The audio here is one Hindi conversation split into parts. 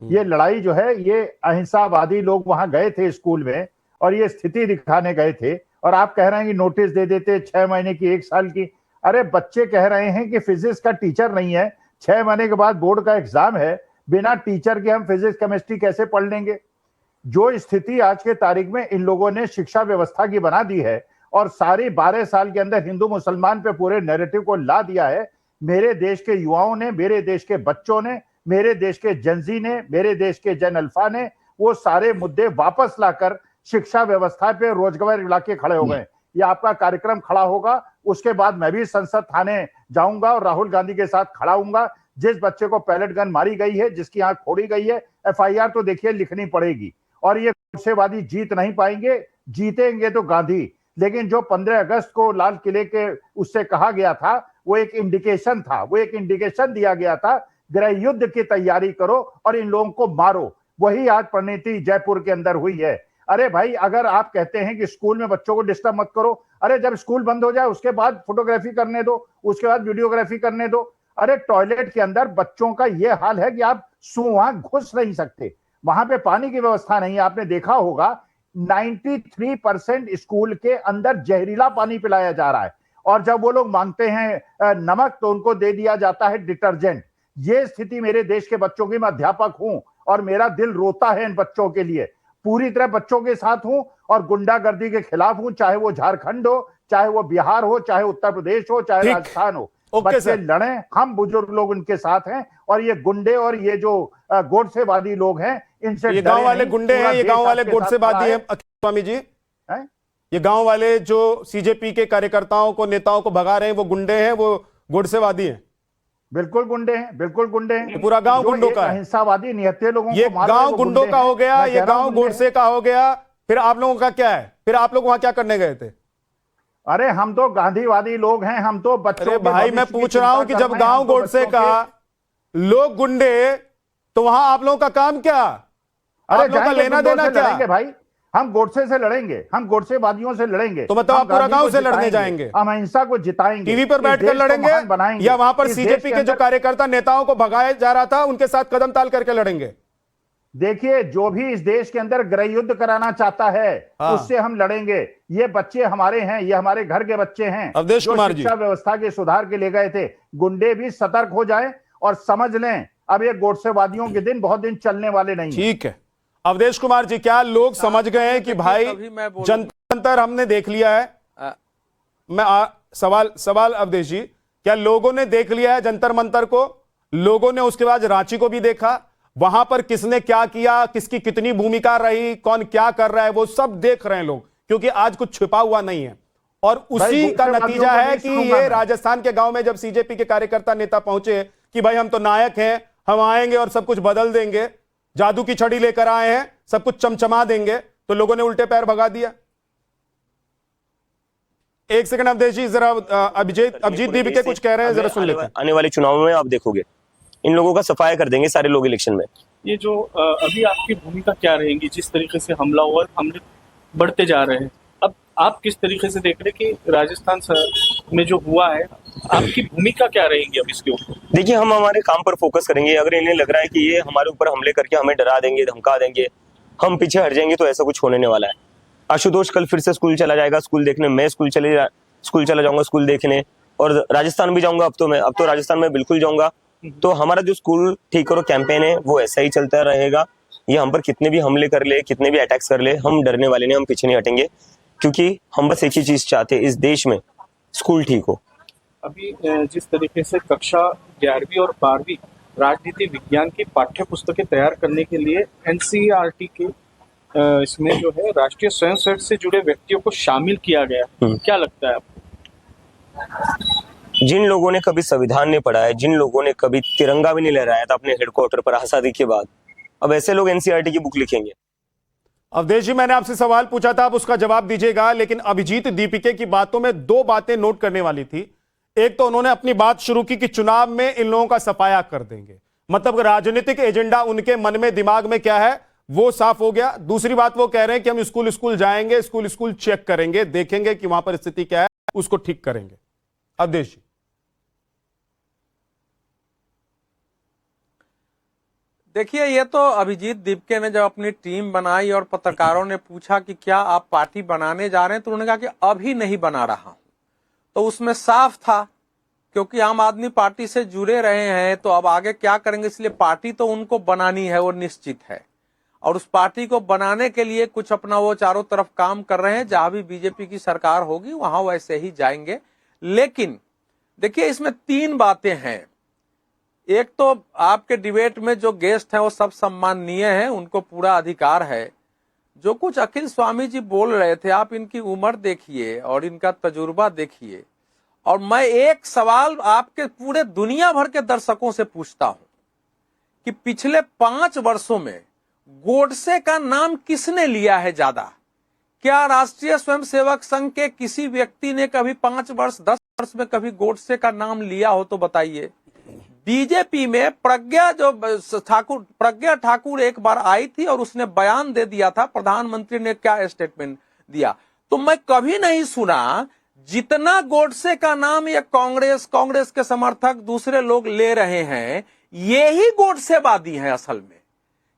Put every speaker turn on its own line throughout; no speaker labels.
ये लड़ाई जो है, ये अहिंसावादी लोग वहां गए थे स्कूल में और ये स्थिति दिखाने गए थे, और आप कह रहे हैं कि नोटिस दे देते 6 महीने की, 1 साल की। अरे बच्चे कह रहे हैं कि फिजिक्स का टीचर नहीं है, 6 महीने के बाद बोर्ड का एग्जाम है, बिना टीचर के हम फिजिक्स केमिस्ट्री कैसे पढ़ लेंगे? जो स्थिति आज के तारीख में इन लोगों ने शिक्षा व्यवस्था की बना दी है और सारी 12 साल के अंदर हिंदू मुसलमान पे पूरे नैरेटिव को ला दिया है, मेरे देश के युवाओं ने, मेरे देश के बच्चों ने, मेरे देश के जनजी ने, मेरे देश के जन अल्फा ने वो सारे मुद्दे वापस लाकर शिक्षा व्यवस्था पे रोजगार लाके खड़े हो गए। ये आपका कार्यक्रम खड़ा होगा, उसके बाद मैं भी संसद थाने जाऊंगा और राहुल गांधी के साथ खड़ा हूंगा। जिस बच्चे को पैलेट गन मारी गई है, जिसकी आंख फोड़ी गई है, एफआईआर तो देखिए लिखनी पड़ेगी। और ये गोडसेवादी जीत नहीं पाएंगे, जीतेंगे तो गांधी। लेकिन जो 15 अगस्त को लाल किले के उससे कहा गया था, वो एक इंडिकेशन था, वो एक इंडिकेशन दिया गया था, गृह युद्ध की तैयारी करो और इन लोगों को मारो। वही आज परिणति जयपुर के अंदर हुई है। अरे भाई, अगर आप कहते हैं कि स्कूल में बच्चों को डिस्टर्ब मत करो, अरे जब स्कूल बंद हो जाए उसके बाद फोटोग्राफी करने दो, उसके बाद वीडियोग्राफी करने दो। अरे टॉयलेट के अंदर बच्चों का ये हाल है कि आप वहां घुस नहीं सकते, वहां पे पानी की व्यवस्था नहीं है। आपने देखा होगा 93% स्कूल के अंदर जहरीला पानी पिलाया जा रहा है, और जब वो लोग मांगते हैं नमक तो उनको दे दिया जाता है डिटर्जेंट। ये स्थिति मेरे देश के बच्चों की, मैं अध्यापक हूं और मेरा दिल रोता है इन बच्चों के लिए। पूरी तरह बच्चों के साथ हूं और गुंडागर्दी के खिलाफ हूं, चाहे वो झारखंड हो, चाहे वो बिहार हो, चाहे उत्तर प्रदेश हो, चाहे राजस्थान हो। बच्चे लड़ें, हम बुजुर्ग लोग उनके साथ हैं, और ये गुंडे और ये जो गोडसेवादी लोग हैं, इनसे
ये गांव वाले गुंडे हैं, ये गांव वाले गोडसेवादी हैं स्वामी जी है? ये गांव वाले जो सीजेपी के कार्यकर्ताओं को, नेताओं को भगा रहे हैं, वो गुंडे हैं, वो गोडसेवादी हैं?
बिल्कुल गुंडे हैं, बिल्कुल गुंडे हैं।
पूरा गांव गुंडों का है,
अहिंसावादी निहत्थे लोगों
ये गांव गुंडों का हो गया, ये गांव गोडसे का हो गया। फिर आप लोगों का क्या है? फिर आप लोग वहां क्या करने गए थे?
अरे हम तो गांधीवादी लोग हैं, हम तो बच्चों।
अरे भाई, मैं पूछ रहा हूं कि जब गांव गोडसे का लोग गुंडे, तो वहां आप लोगों का काम क्या?
अरे आप लोगों का लेना देना क्या? भाई हम गोडसे से लड़ेंगे, हम गोडसेवादियों से लड़ेंगे।
तो मतलब आप पूरा गांव से लड़ने जाएंगे?
हम अहिंसा को जिताएंगे,
टीवी पर बैठकर लड़ेंगे, या वहां पर सीजेपी के जो कार्यकर्ता नेताओं को भगाया जा रहा था उनके साथ कदम ताल करके लड़ेंगे?
देखिए, जो भी इस देश के अंदर गृह युद्ध कराना चाहता है उससे हम लड़ेंगे। ये बच्चे हमारे हैं, ये हमारे घर के बच्चे हैं,
अवधेश कुमार जी
शिक्षा व्यवस्था के सुधार के लिए गए थे। गुंडे भी सतर्क हो जाएं और समझ लें, अब ये गोडसेवादियों के दिन बहुत दिन चलने वाले नहीं।
ठीक है अवधेश कुमार जी, क्या लोग समझ गए हैं कि भाई जंतर मंतर हमने देख लिया है? सवाल अवधेश जी, क्या लोगों ने देख लिया है जंतर मंतर को? लोगों ने उसके बाद रांची को भी देखा, वहां पर किसने क्या किया, किसकी कितनी भूमिका रही, कौन क्या कर रहा है, वो सब देख रहे हैं लोग, क्योंकि आज कुछ छिपा हुआ नहीं है। और उसी का नतीजा है कि ये राजस्थान के गांव में जब सीजेपी के कार्यकर्ता नेता पहुंचे कि भाई हम तो नायक हैं, हम आएंगे और सब कुछ बदल देंगे, जादू की छड़ी लेकर आए हैं, सब कुछ चमचमा देंगे, तो लोगों ने उल्टे पैर भगा दिया। एक सेकंड अवधेश जी, जरा अभिजीत दीपिके कुछ कह रहे हैं, जरा सुन लेते हैं।
आने वाले चुनाव में आप देखोगे इन लोगों का सफाया कर देंगे सारे लोग इलेक्शन में।
ये जो अभी आपकी भूमिका क्या रहेगी, जिस तरीके से हमले बढ़ते जा रहे हैं, अब आप किस तरीके से देख रहे हैं कि राजस्थान में जो हुआ है, आपकी भूमिका क्या रहेगी अब इसके ऊपर?
देखिए, हम हमारे काम पर फोकस करेंगे। अगर इन्हें लग रहा है कि ये हमारे ऊपर हमले करके हमें डरा देंगे, धमका देंगे, हम पीछे हट जाएंगे, तो ऐसा कुछ होने वाला है। आशुतोष कल फिर से स्कूल चला जाएगा स्कूल देखने, मैं स्कूल चला जाऊंगा स्कूल देखने, और राजस्थान भी जाऊंगा। अब तो राजस्थान में बिल्कुल जाऊंगा। तो हमारा जो स्कूल ठीक करो कैंपेन है वो ऐसा ही चलता रहेगा। ये हम पर कितने भी हमले कर ले, कितने भी अटैक्स कर ले, हम डरने वाले नहीं, हम पीछे नहीं हटेंगे, क्योंकि हम बस एक ही चीज चाहते हैं, इस देश में स्कूल ठीक हो।
अभी जिस तरीके से कक्षा 11वीं और 12वीं राजनीति विज्ञान की पाठ्य पुस्तकें तैयार करने के लिए एनसीईआरटी के इसमें जो है राष्ट्रीय स्वयं सेवक से जुड़े व्यक्तियों को शामिल किया गया, क्या लगता है आपको?
जिन लोगों ने कभी संविधान नहीं पढ़ा है, जिन लोगों ने कभी तिरंगा भी नहीं लहराया था अपने हेडक्वार्टर पर आजादी के बाद, अब ऐसे लोग एनसीईआरटी की बुक लिखेंगे।
अवधेश जी, मैंने आपसे सवाल पूछा था, आप उसका जवाब दीजिएगा, लेकिन अभिजीत दीपिके की बातों में दो बातें नोट करने वाली थी। एक तो उन्होंने अपनी बात शुरू की कि चुनाव में इन लोगों का सफाया कर देंगे, मतलब राजनीतिक एजेंडा उनके मन में, दिमाग में क्या है वो साफ हो गया। दूसरी बात वो कह रहे हैं कि हम स्कूल जाएंगे, स्कूल चेक करेंगे, देखेंगे कि वहां पर स्थिति क्या है, उसको ठीक करेंगे। अवधेश जी,
देखिए, ये तो अभिजीत दीपके ने जब अपनी टीम बनाई और पत्रकारों ने पूछा कि क्या आप पार्टी बनाने जा रहे हैं, तो उन्होंने कहा कि अभी नहीं बना रहा हूं। तो उसमें साफ था, क्योंकि आम आदमी पार्टी से जुड़े रहे हैं तो अब आगे क्या करेंगे, इसलिए पार्टी तो उनको बनानी है, वो निश्चित है। और उस पार्टी को बनाने के लिए कुछ अपना वो चारों तरफ काम कर रहे हैं। जहां भी बीजेपी की सरकार होगी वहां वैसे ही जाएंगे। लेकिन देखिए, इसमें 3 बातें हैं। एक तो आपके डिबेट में जो गेस्ट हैं वो सब सम्माननीय हैं, उनको पूरा अधिकार है। जो कुछ अखिल स्वामी जी बोल रहे थे, आप इनकी उम्र देखिए और इनका तजुर्बा देखिए। और मैं एक सवाल आपके पूरे दुनिया भर के दर्शकों से पूछता हूं कि पिछले 5 वर्षों में गोडसे का नाम किसने लिया है ज्यादा? क्या राष्ट्रीय स्वयंसेवक संघ के किसी व्यक्ति ने कभी 5 वर्ष 10 वर्ष में कभी गोडसे का नाम लिया हो तो बताइए। बीजेपी में प्रज्ञा ठाकुर एक बार आई थी और उसने बयान दे दिया था, प्रधानमंत्री ने क्या स्टेटमेंट दिया, तो मैं कभी नहीं सुना जितना गोडसे का नाम ये कांग्रेस के समर्थक दूसरे लोग ले रहे हैं, ये ही गोडसेवादी हैं असल में।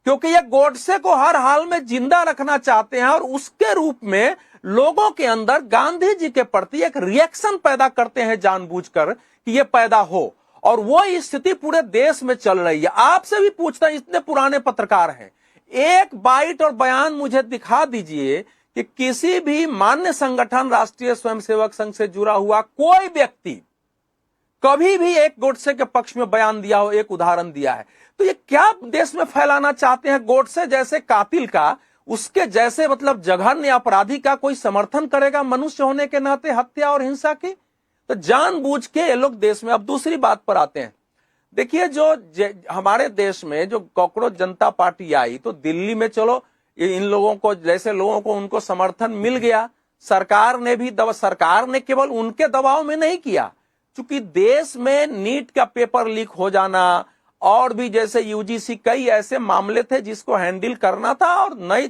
क्योंकि ये गोडसे को हर हाल में जिंदा रखना चाहते हैं और उसके रूप में लोगों के अंदर गांधी जी के प्रति एक रिएक्शन पैदा करते हैं जानबूझकर कि ये पैदा हो। और वो स्थिति पूरे देश में चल रही है। आपसे भी पूछता हूं, इतने पुराने पत्रकार हैं, एक बाइट और बयान मुझे दिखा दीजिए कि किसी भी मान्य संगठन राष्ट्रीय स्वयंसेवक संघ से जुड़ा हुआ कोई व्यक्ति कभी भी एक गोडसे के पक्ष में बयान दिया हो, एक उदाहरण दिया है। तो ये क्या देश में फैलाना चाहते हैं? गोडसे जैसे कातिल का, उसके जैसे मतलब जघन्य अपराधी का कोई समर्थन करेगा मनुष्य होने के नाते हत्या और हिंसा की? तो जानबूझ के ये लोग देश में। अब दूसरी बात पर आते हैं। देखिए, जो हमारे देश में जो कॉकरोच जनता पार्टी आई, तो दिल्ली में चलो इन लोगों को, जैसे लोगों को उनको समर्थन मिल गया। सरकार ने केवल उनके दबाव में नहीं किया, चूंकि देश में नीट का पेपर लीक हो जाना और भी जैसे यूजीसी, कई ऐसे मामले थे जिसको हैंडल करना था। और नई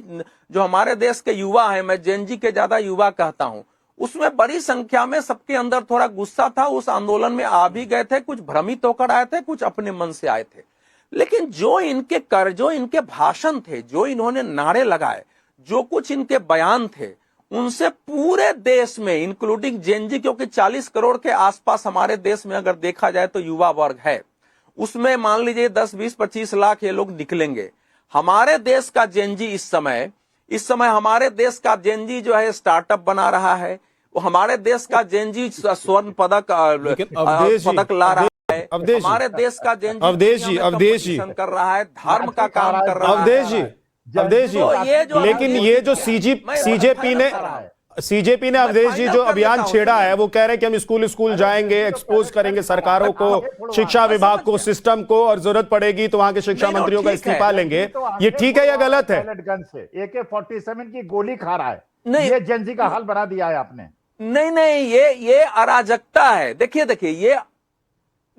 जो हमारे देश के युवा हैं, मैं जेनजी के ज्यादा युवा कहता हूं, उसमें बड़ी संख्या में सबके अंदर थोड़ा गुस्सा था, उस आंदोलन में आ भी गए थे, कुछ भ्रमित होकर आए थे, कुछ अपने मन से आए थे। लेकिन जो इनके भाषण थे, जो इन्होंने नारे लगाए, जो कुछ इनके बयान थे, उनसे पूरे देश में इंक्लूडिंग जेनजी, क्योंकि 40 करोड़ के आसपास हमारे देश में अगर देखा जाए तो युवा वर्ग है, उसमें मान लीजिए 10, 20, 25 लाख ये लोग निकलेंगे। हमारे देश का जेनजी इस समय हमारे देश का जेनजी जो है स्टार्टअप बना रहा है। वो हमारे देश का जेनजी स्वर्ण पदक ला रहा है। हमारे देश का जेनजी
अवधेश जी
कर रहा है, धर्म का काम कर रहा है।
अवधेश जी, लेकिन ये जो सीजेपी ने अवधेश जी जो अभियान छेड़ा है, वो कह रहे हैं कि हम स्कूल जाएंगे, एक्सपोज करेंगे सरकारों को, शिक्षा विभाग को, सिस्टम को, और जरूरत पड़ेगी तो वहां के शिक्षा मंत्रियों का इस्तीफा लेंगे। ये ठीक है या गलत है?
गन से AK-47 की गोली खा रहा है, ये जेनजी का हाल बना दिया है आपने।
नहीं, ये अराजकता है। देखिए ये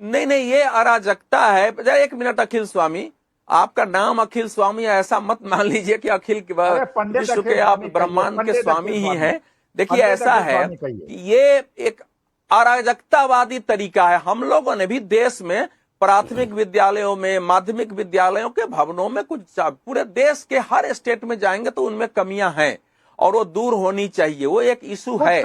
ये अराजकता है। एक मिनट, अखिल स्वामी, आपका नाम अखिल स्वामी, ऐसा मत मान लीजिए कि अखिल विश्व के आप ब्रह्मांड के स्वामी ही हैं। देखिए, ऐसा है कि ये एक अराजकतावादी तरीका है। हम लोगों ने भी देश में प्राथमिक विद्यालयों में, माध्यमिक विद्यालयों के भवनों में, कुछ पूरे देश के हर स्टेट में जाएंगे तो उनमें कमियां हैं और वो दूर होनी चाहिए, वो एक इशू है।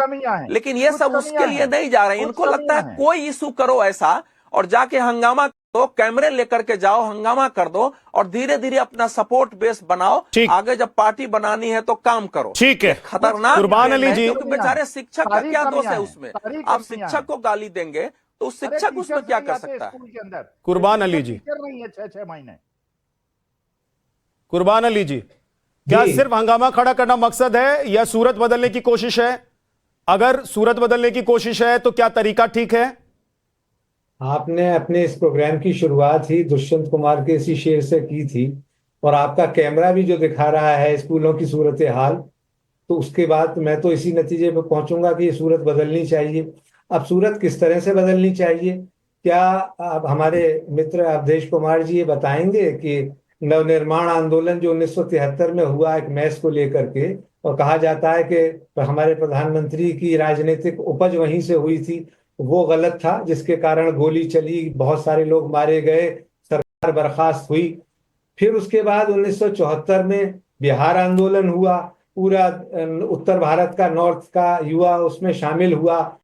लेकिन ये सब उसके लिए नहीं जा रहे। इनको लगता है कोई इशू करो ऐसा और जाके हंगामा तो कैमरे लेकर के जाओ, हंगामा कर दो और धीरे धीरे अपना सपोर्ट बेस बनाओ। आगे जब पार्टी बनानी है तो काम करो।
ठीक है,
खतरनाक
कुर्बान अली जी,
क्योंकि बेचारे शिक्षक का क्या दोष है उसमें? आप शिक्षक को गाली देंगे तो उस शिक्षक उसमें क्या कर सकता है?
कुर्बान अली जी,
6 महीने।
कुर्बान अली जी, क्या सिर्फ हंगामा खड़ा करना मकसद है या सूरत बदलने की कोशिश है? अगर सूरत बदलने की कोशिश है तो क्या तरीका ठीक है?
आपने अपने इस प्रोग्राम की शुरुआत ही दुष्यंत कुमार के इसी शेर से की थी और आपका कैमरा भी जो दिखा रहा है स्कूलों की सूरत हाल, तो उसके बाद मैं तो इसी नतीजे पर पहुंचूंगा कि ये सूरत बदलनी चाहिए। अब सूरत किस तरह से बदलनी चाहिए, क्या अब हमारे मित्र अवधेश कुमार जी ये बताएंगे कि नवनिर्माण आंदोलन जो 1973 में हुआ एक मैस को लेकर के, और कहा जाता है कि हमारे प्रधानमंत्री की राजनीतिक उपज वहीं से हुई थी, वो गलत था, जिसके कारण गोली चली, बहुत सारे लोग मारे गए, सरकार बर्खास्त हुई। फिर उसके बाद 1974 में बिहार आंदोलन हुआ, पूरा उत्तर भारत का, नॉर्थ का युवा उसमें शामिल हुआ।